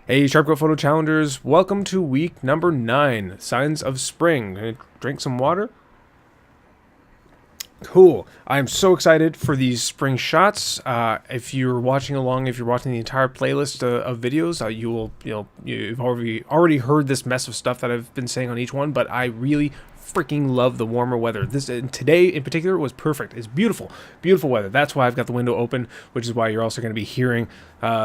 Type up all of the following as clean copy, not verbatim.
Hey, Sharp Photo Challengers, welcome to week number 9, Signs of Spring. Gonna drink some water? Cool. I'm so excited for these spring shots. If you're watching along, if you're watching the entire playlist of videos, you've already heard this mess of stuff that I've been saying on each one, but I really freaking love the warmer weather. Today in particular was perfect. It's beautiful, beautiful weather. That's why I've got the window open, which is why you're also going to be hearing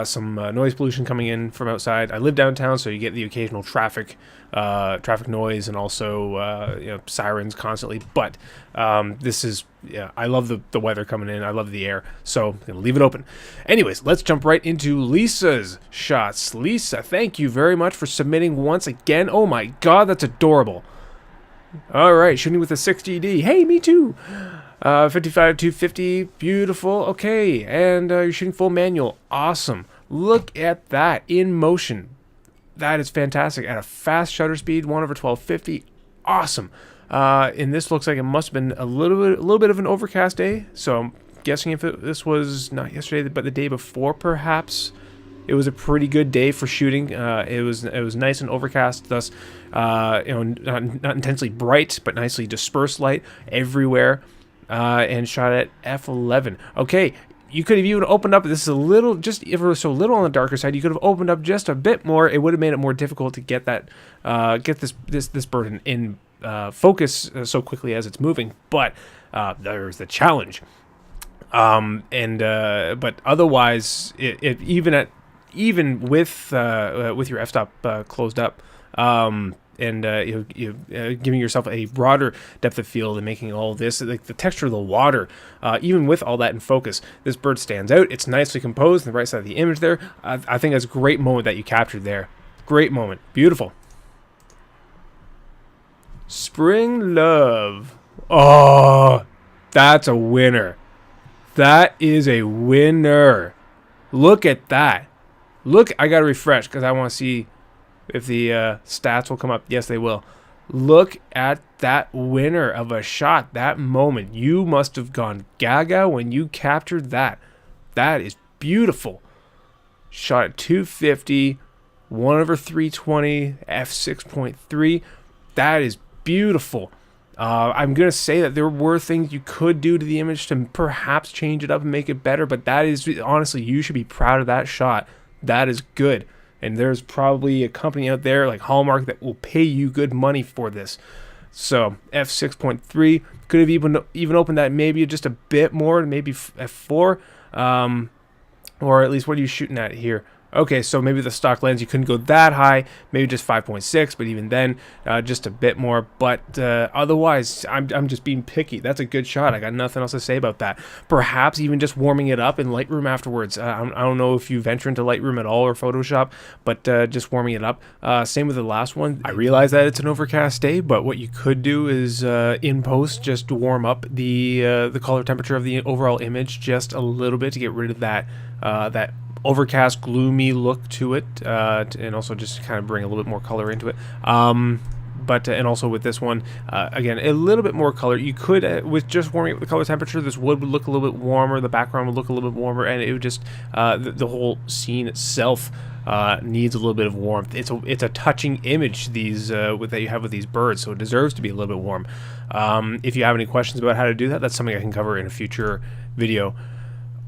some noise pollution coming in from outside. I live downtown, so you get the occasional traffic noise and also sirens constantly. But I love the weather coming in. I love the air, so I'm gonna leave it open. Anyways, let's jump right into Lisa's shots. Lisa, thank you very much for submitting once again. Oh my God, that's adorable. All right, shooting with a 6GD. Hey, me too. 55 to 50, beautiful. Okay, and you're shooting full manual. Awesome. Look at that in motion. That is fantastic. At a fast shutter speed, 1/1250. Awesome. And this looks like it must have been a little bit of an overcast day. So I'm guessing if this was not yesterday, but the day before, perhaps. It was a pretty good day for shooting. It was nice and overcast, thus, not intensely bright, but nicely dispersed light everywhere, and shot at f11. Okay, you could have even opened up. This is a little, just if it was so little on the darker side, you could have opened up just a bit more. It would have made it more difficult to get that, get this bird in focus so quickly as it's moving. But there's the challenge. But otherwise, even with your f-stop closed up, giving yourself a broader depth of field and making all this, like the texture of the water, even with all that in focus, this bird stands out. It's nicely composed on the right side of the image there. I think that's a great moment that you captured there. Great moment. Beautiful. Spring Love. Oh, that's a winner. That is a winner. Look at that. Look, I gotta refresh because I want to see if the stats will come up. Yes, they will. Look at that winner of a shot. That moment. You must have gone gaga when you captured that. That is beautiful. Shot at 250, 1/320, f6.3. That is beautiful. I'm going to say that there were things you could do to the image to perhaps change it up and make it better, but that is, honestly, you should be proud of that shot. That is good. And there's probably a company out there like Hallmark that will pay you good money for this. So f6.3, could have even opened that maybe just a bit more, maybe f4, or at least what are you shooting at here? Okay, so maybe the stock lens, you couldn't go that high, maybe just 5.6, but even then, just a bit more. But otherwise, I'm just being picky. That's a good shot. I got nothing else to say about that. Perhaps even just warming it up in Lightroom afterwards. I don't know if you venture into Lightroom at all or Photoshop, but just warming it up. Same with the last one. I realize that it's an overcast day, but what you could do is in post just warm up the color temperature of the overall image just a little bit to get rid of that overcast, gloomy look to it, and also just kind of bring a little bit more color into it. And also with this one, again, a little bit more color. You could, with just warming up the color temperature, this wood would look a little bit warmer, the background would look a little bit warmer, and it would just, the whole scene itself needs a little bit of warmth. It's a touching image, that you have with these birds, so it deserves to be a little bit warm. If you have any questions about how to do that, that's something I can cover in a future video.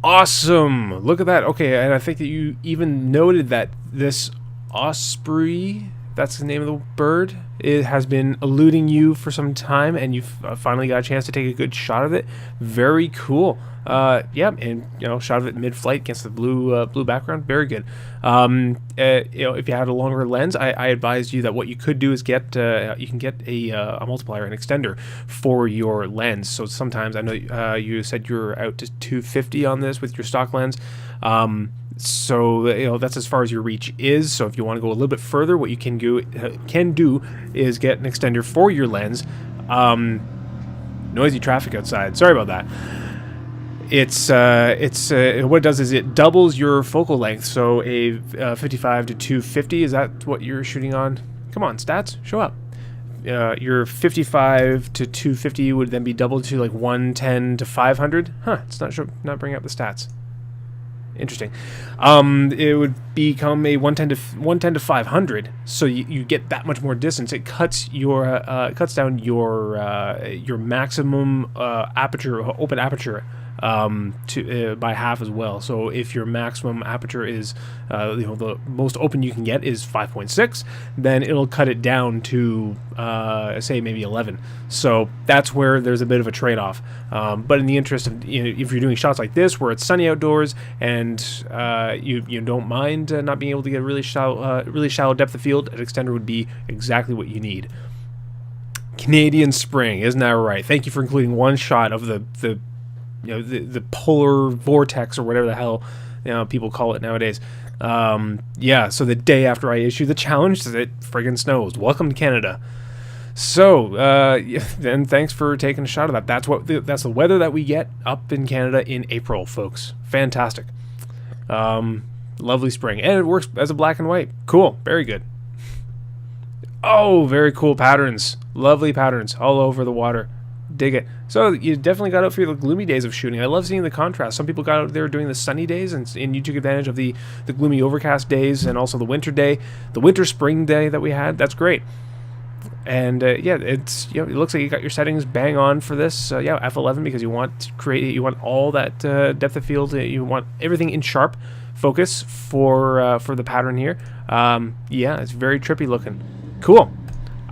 Awesome! Look at that. Okay, and I think that you even noted that this osprey, that's the name of the bird, it has been eluding you for some time, and you've finally got a chance to take a good shot of it. Very cool. Yeah, and shot of it mid-flight against the blue background. Very good. If you had a longer lens, I advise you that what you could do is you can get a multiplier, an extender for your lens. So sometimes I know you said you're out to 250 on this with your stock lens. So that's as far as your reach is. So if you want to go a little bit further, what you can do is get an extender for your lens. Noisy traffic outside. Sorry about that. What it does is it doubles your focal length. So a 55 to 250, is that what you're shooting on? Come on, stats, show up. Your 55 to 250 would then be doubled to like 110 to 500. Huh? It's not bringing up the stats. Interesting. It would become a 110 to 500, so you get that much more distance. It cuts down your maximum open aperture to by half as well. So if your maximum aperture is the most open you can get is 5.6, then it'll cut it down to say maybe 11. So that's where there's a bit of a trade-off. But in the interest of, if you're doing shots like this where it's sunny outdoors and you don't mind not being able to get really shallow depth of field, an extender would be exactly what you need. Canadian spring, isn't that right? Thank you for including one shot of the polar vortex or whatever the hell people call it nowadays. So the day after I issue the challenge, it friggin' snows. Welcome to Canada. So then thanks for taking a shot of that. That's the weather that we get up in Canada in April, folks. Fantastic. Lovely spring, and it works as a black and white. Cool, very good. Oh, very cool patterns. Lovely patterns all over the water. Dig it. So you definitely got out for the gloomy days of shooting. I love seeing the contrast. Some people got out there doing the sunny days, and you took advantage of the gloomy overcast days, and also the winter day, the winter spring day that we had. That's great. And it's it looks like you got your settings bang on for this. F11, because you want all that depth of field. You want everything in sharp focus for the pattern here. It's very trippy looking. Cool.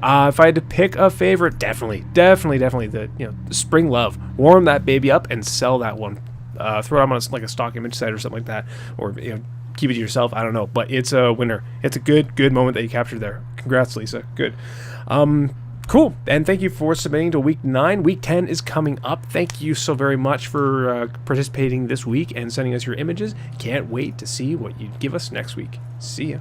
If I had to pick a favorite, definitely the Spring Love. Warm that baby up and sell that one. Throw it on a stock image site or something like that, or keep it to yourself. I don't know, but it's a winner. It's a good moment that you captured there. Congrats, Lisa. Good. Cool. And thank you for submitting to week 9. Week 10 is coming up. Thank you so very much for participating this week and sending us your images. Can't wait to see what you give us next week. See ya.